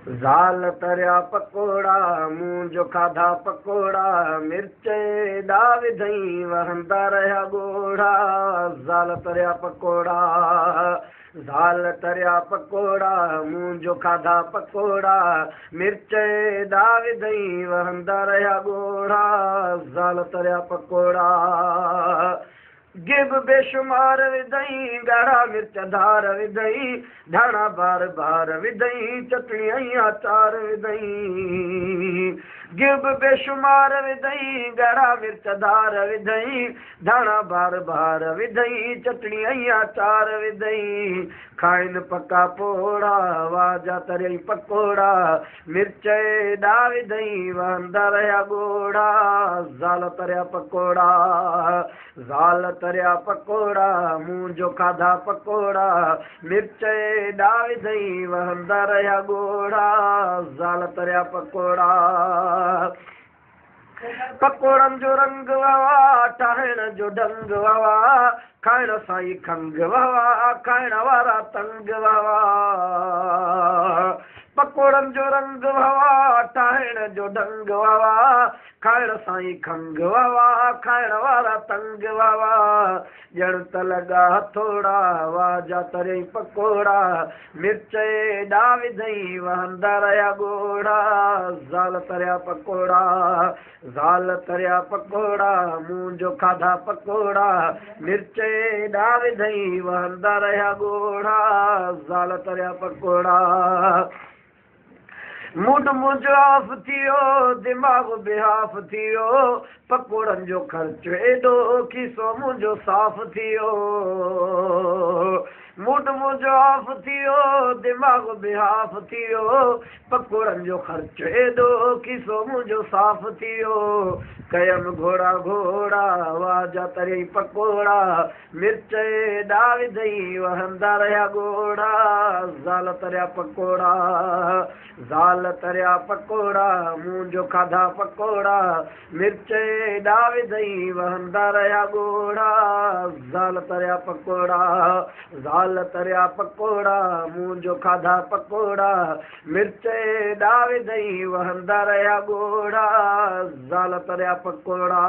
ज़ाल तरिया पकोड़ा मूं जो खाधा पकोड़ा मिर्च एॾा विधई वहंदा रहिया ॻोढ़ा। ज़ाल तरिया पकोड़ा ज़ाल तरिया पकोड़ा मूं जो खाधा पकोड़ा मिर्च एॾा विधई वहंदा रहिया ॻोढ़ा। ज़ाल तरिया पकोड़ा गिब बेशुमार विधई ॻाढ़ा मिर्च धार विधई धाणा बार बार विधई चटणी ऐं अचार विधई। गिब बेशुमार विधई ॻाढ़ा मिर्च धार विधई धाणा बार बार विधई चटणी ऐं अचार विधई। खाइनि पका पोड़ा वाजा तरियई पकोड़ा मिर्च एॾा विधई वहंदा रहिया ॻोढ़ा। ज़ाल तरिया पकोड़ा ज़ाल तरिया पकोड़ा मूं जो खाधा पकोड़ा मिर्च एॾा विधई वहंदा रहिया ॻोढ़ा। ज़ाल तरिया पकोड़ा पकोड़नि जो रंग ववा ठाहिण जो ढंग ववा खाइण सां ई खंघ ववा खाइण वारा तंग ववा। पकोड़नि जो रंग ववा ठाहिण जो ढंग ववा खाइण सां ई खंघ ववा खाइण वारा तंग ववा। ॼण त लॻा हथोड़ा वाजा तरियई पकोड़ा मिर्च एॾा विधई वहंदा रहिया ॻोढ़ा। ज़ाल तरिया पकोड़ा ज़ाल तरिया पकोड़ा मूं जो खाधा पकोड़ा मिर्च एॾा विधई वहंदा रहिया ॻोढ़ा। ज़ाल तरिया पकोड़ा मूड मुंहिंजो ऑफ थियो दिमाग़ बेहाफ थियो पकोड़नि जो ख़र्चु एॾो खीसो मुंहिंजो साफ़ थियो। मूड मुंहिंजो ऑफ थियो दिमाग़ बेहाफ थियो पकोड़नि जो ख़र्चु एॾो खीसो मुंहिंजो साफ़ थियो। कयमि घोड़ा घोड़ा वाजा तरियई पकोड़ा मिर्च एॾा विधई वहंदा रहिया ॻोढ़ा। ज़ाल तरिया पकोड़ा ज़ाल तरिया पकोड़ा मूं जो खाधा पकोड़ा मिर्च एॾा विधई वहंदा रहिया ॻोढ़ा। ज़ाल तरिया पकोड़ा ज़ाल तरिया पकोड़ा मूं जो खाधा पकोड़ा मिर्च एॾा विधई वहंदा रहिया ॻोढ़ा। ज़ाल तरिया पकोड़ा।